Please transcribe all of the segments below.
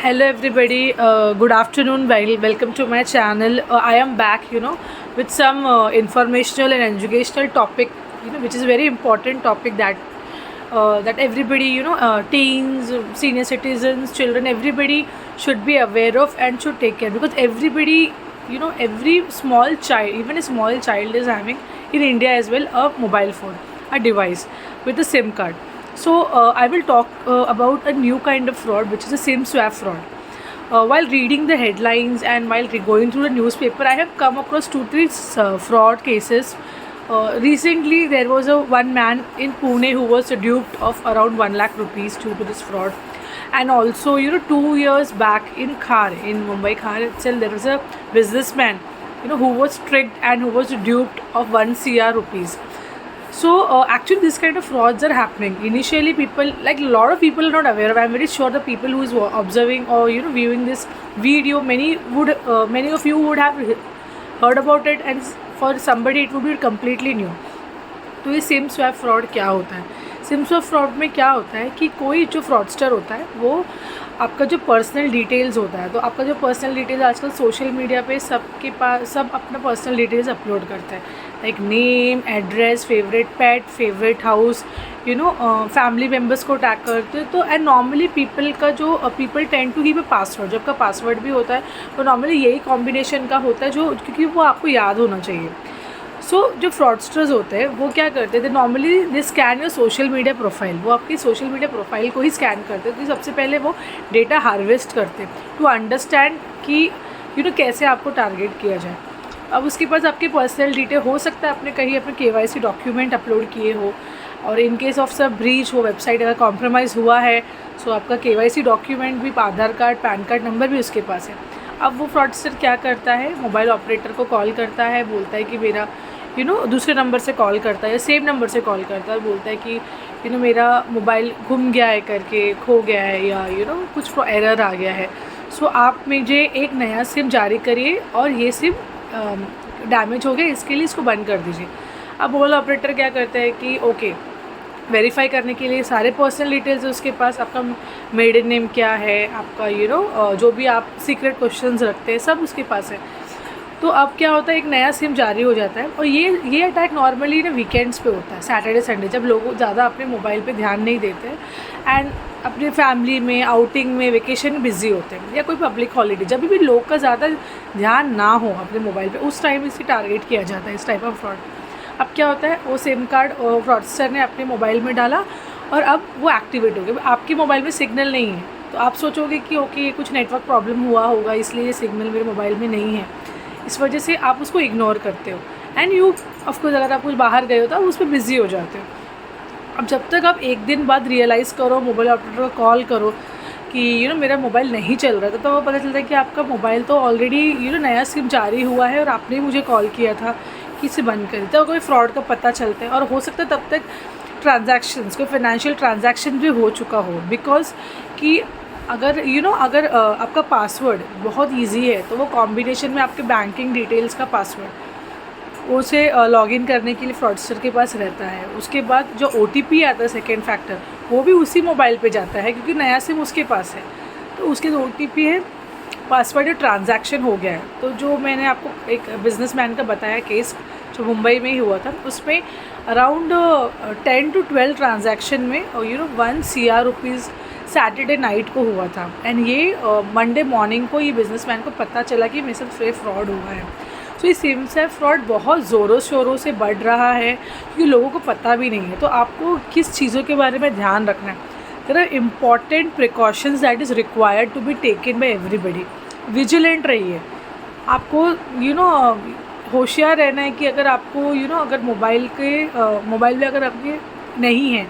Hello everybody, good afternoon, welcome to my channel. I am back, with some informational and educational topic, which is a very important topic that everybody, teens, senior citizens, children, everybody should be aware of and should take care, because everybody, every small child, even a small child is having in India as well a mobile phone, a device with a SIM card. So I will talk about a new kind of fraud, which is a SIM swap fraud. While reading the headlines and while going through the newspaper, I have come across 2-3 fraud cases. Recently, there was one man in Pune who was duped of around 1 lakh rupees due to this fraud. And also, 2 years back in Khar, in Mumbai Khar itself, there was a businessman, who was tricked and who was duped of 1 crore rupees. So actually this kind of frauds are happening. Initially people, like a lot of people are not aware of. I'm very sure the people who is observing or viewing this video, many of you would have heard about it, and for somebody it would be completely new. तो ये SIM swap fraud क्या होता है? SIM swap fraud में क्या होता है कि कोई जो फ्रॉडस्टर होता है वो आपका जो पर्सनल डिटेल्स होता है, तो आपका जो पर्सनल डिटेल्स आजकल सोशल मीडिया पे सबके पास सब अपना पर्सनल डिटेल्स अपलोड करते हैं, like name, address, favourite pet, favourite house, family members को टैग करते हैं. तो and normally people tend to keep a password. जो आपका पासवर्ड भी होता है वो नॉर्मली यही कॉम्बिनेशन का होता है, जो क्योंकि वो आपको याद होना चाहिए. सो जो फ्रॉडस्टर्स होते हैं वो क्या करते थे, normally they scan your social media profile. वो आपकी सोशल मीडिया प्रोफाइल को ही स्कैन करते हैं. तो सबसे पहले वो डेटा हार्वेस्ट करते टू अंडरस्टैंड कि कैसे आपको टारगेट किया जाए. अब उसके पास आपके पर्सनल डिटेल हो सकता है, आपने कहीं अपने KYC डॉक्यूमेंट अपलोड किए हो, और इन केस ऑफ सब ब्रीच हो, वेबसाइट अगर कॉम्प्रोमाइज़ हुआ है, सो आपका KYC डॉक्यूमेंट भी, आधार कार्ड, पैन कार्ड नंबर भी उसके पास है. अब वो फ्रॉडस्टर क्या करता है, मोबाइल ऑपरेटर को कॉल करता है, बोलता है कि मेरा दूसरे नंबर से कॉल करता है या सेम नंबर से कॉल करता है, बोलता है कि मेरा मोबाइल गुम गया है करके, खो गया है, या कुछ एरर आ गया है, सो आप मुझे एक नया सिम जारी करिए और ये सिम डैमेज हो गया, इसके लिए इसको बंद कर दीजिए. अब मोबाइल ऑपरेटर क्या करता है कि ओके, वेरीफाई करने के लिए सारे पर्सनल डिटेल्स है उसके पास, आपका मेडन नेम क्या है, आपका जो भी आप सीक्रेट क्वेश्चंस रखते हैं सब उसके पास है. तो अब क्या होता है, एक नया सिम जारी हो जाता है. और ये अटैक नॉर्मली वीकेंड्स पे होता है, सैटरडे संडे, जब लोग ज़्यादा अपने मोबाइल पे ध्यान नहीं देते एंड अपने फैमिली में, आउटिंग में, वेकेशन में बिजी होते हैं, या कोई पब्लिक हॉलीडे, जब भी लोग का ज़्यादा ध्यान ना हो अपने मोबाइल पे, उस टाइम इसे टारगेट किया जाता है, इस टाइप ऑफ फ्रॉड. अब क्या होता है, वो सिम कार्ड फ्रॉडस्टर ने अपने मोबाइल में डाला और अब वो एक्टिवेट हो गया. आपके मोबाइल में सिग्नल नहीं है, तो आप सोचोगे कि ओके कुछ नेटवर्क प्रॉब्लम हुआ होगा, इसलिए सिग्नल मेरे मोबाइल में नहीं है, इस वजह से आप उसको इग्नोर करते हो एंड यू ऑफकोर्स अगर आप कुछ बाहर गए हो तो आप उस पर बिज़ी हो जाते हो. अब जब तक आप एक दिन बाद रियलाइज़ करो, मोबाइल ऑपरेटर को कॉल करो कि मेरा मोबाइल नहीं चल रहा था, तो वो पता चलता है कि आपका मोबाइल तो ऑलरेडी नया सिम जारी हुआ है और आपने मुझे कॉल किया था कि इसे बंद करें. तो कोई फ्रॉड का पता चलता है, और हो सकता है तब तक ट्रांजैक्शंस, कोई फाइनेंशियल ट्रांजैक्शन भी हो चुका हो, बिकॉज कि अगर अगर आपका पासवर्ड बहुत इजी है, तो वो कॉम्बिनेशन में आपके बैंकिंग डिटेल्स का पासवर्ड उसे लॉगिन करने के लिए फ्रॉडस्टर के पास रहता है. उसके बाद जो OTP आता है, सेकेंड फैक्टर, वो भी उसी मोबाइल पे जाता है क्योंकि नया सिम उसके पास है. तो उसके जो OTP है, पासवर्ड, ट्रांजैक्शन हो गया है. तो जो मैंने आपको एक बिजनेसमैन का बताया केस जो मुंबई में ही हुआ था, उसमें अराउंड 10 to 12 ट्रांजैक्शन में 1 crore रुपीज़ सैटरडे नाइट को हुआ था. एंड ये मंडे मॉर्निंग को ये बिजनेसमैन को पता चला कि मेरे साथ फ्रॉड हुआ है. तो ये सिम स्वैप फ्रॉड बहुत ज़ोरों शोरों से बढ़ रहा है क्योंकि लोगों को पता भी नहीं है. तो आपको किस चीज़ों के बारे में ध्यान रखना है, there are important precautions that is required to be taken by everybody. Vigilant रहिए, आपको होशियार रहना है कि अगर आपको अगर मोबाइल में अगर आपके नहीं है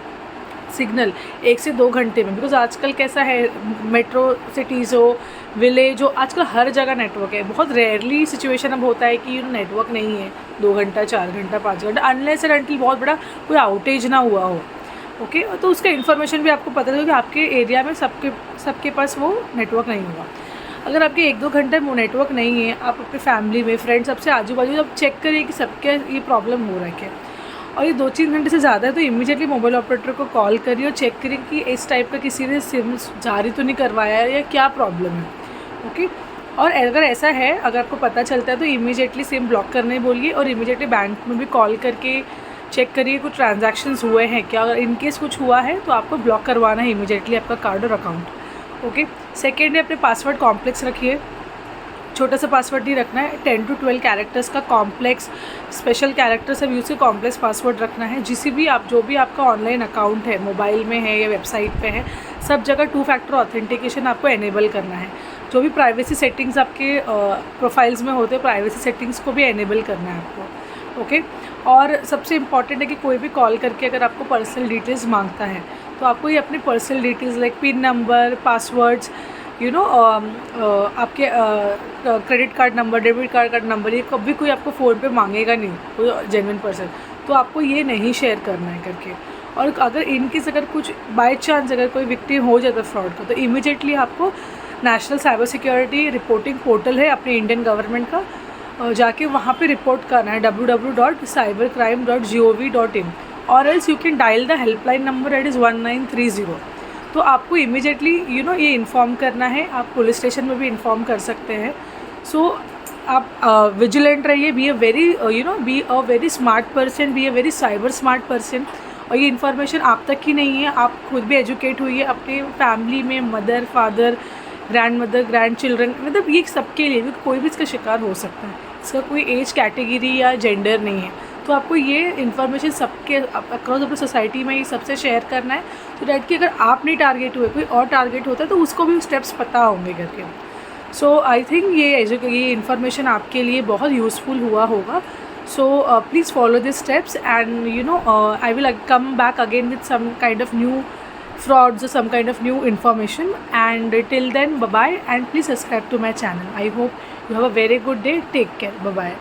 सिग्नल 1 से 2 घंटे में, बिकॉज आजकल कैसा है, मेट्रो सिटीज़ हो, विलेज हो, आजकल हर जगह नेटवर्क है. बहुत रेयरली सिचुएशन अब होता है कि नेटवर्क नहीं है 2 घंटा, 4 घंटा, 5 घंटा, अनलेस एंड अनटिल बहुत बड़ा कोई आउटेज ना हुआ हो. ओके, तो उसका इन्फॉर्मेशन भी आपको पता चले कि आपके एरिया में सबके पास वो नेटवर्क नहीं हुआ. अगर आपके 1-2 घंटे वो नेटवर्क नहीं है, आप अपने फैमिली में, फ्रेंड्स, सबसे आजू बाजू अब चेक करिए कि सबके ये प्रॉब्लम हो रहा है क्या. और ये 2-3 घंटे से ज़्यादा है तो इमीडिएटली मोबाइल ऑपरेटर को कॉल करिए और चेक करिए कि इस टाइप का किसी ने सिम जारी तो नहीं करवाया है या क्या प्रॉब्लम है। ओके, और अगर ऐसा है, अगर आपको पता चलता है तो इमीडिएटली सिम ब्लॉक करने बोलिए और इमीडिएटली बैंक में भी कॉल करके चेक करिए कुछ ट्रांजैक्शंस हुए हैं क्या। अगर इनकेस कुछ हुआ है तो आपको ब्लॉक करवाना है इमीडिएटली आपका कार्ड और अकाउंट। ओके, सेकेंड है अपने पासवर्ड कॉम्प्लेक्स रखिए, छोटा सा पासवर्ड नहीं रखना है, 10 to 12 कैरेक्टर्स का कॉम्प्लेक्स, स्पेशल कैरेक्टर्स सब यूज़ के कॉम्प्लेक्स पासवर्ड रखना है। जिस भी आप जो भी आपका ऑनलाइन अकाउंट है, मोबाइल में है या वेबसाइट पे है, सब जगह 2 फैक्टर ऑथेंटिकेशन आपको एनेबल करना है। जो भी प्राइवेसी सेटिंग्स आपके प्रोफाइल्स में होते हैं, प्राइवेसी सेटिंग्स को भी एनेबल करना है आपको। ओके, और सबसे इम्पॉर्टेंट है कि कोई भी कॉल करके अगर आपको पर्सनल डिटेल्स मांगता है तो आपको ये अपनी personal details like pin number, passwords, आपके credit card number, debit card का नंबर, ये कभी कोई आपको फ़ोन पे मांगेगा नहीं, कोई जेन्युइन पर्सन, तो आपको ये नहीं शेयर करना है करके। और अगर इनकेस अगर कुछ बाय चांस अगर कोई विक्टिम हो जाता है फ्रॉड का, तो इमीडिएटली आपको national cyber security reporting portal है अपने इंडियन गवर्नमेंट का, जाके वहाँ पे रिपोर्ट करना है www.cybercrime.gov.in, और else you can dial the helpline number that is 1930। तो आपको इमीडिएटली ये इन्फॉर्म करना है। आप पुलिस स्टेशन में भी इन्फॉर्म कर सकते हैं। सो आप विजिलेंट रहिए, be a very smart person, be a very cyber smart person. और ये इन्फॉर्मेशन आप तक ही नहीं है, आप खुद भी एजुकेट हुई है अपने फैमिली में, mother, father, grand mother, grand children, मतलब ये सबके लिए, कोई भी इसका शिकार हो सकता है, इसका कोई एज कैटेगरी या जेंडर नहीं है। तो आपको ये इन्फॉर्मेशन सबके अक्रॉस अपनी सोसाइटी में ये सबसे शेयर करना है, तो डैट कि अगर आप नहीं टारगेट हुए, कोई और टारगेट होता है तो उसको भी स्टेप्स पता होंगे करके। सो आई थिंक ये इन्फॉर्मेशन आपके लिए बहुत यूज़फुल हुआ होगा। So please follow this steps and I will come back again with some kind of new frauds or some kind of new information, and till then bye bye, and please subscribe to my channel. I hope you have a very good day. Take care. Bye bye.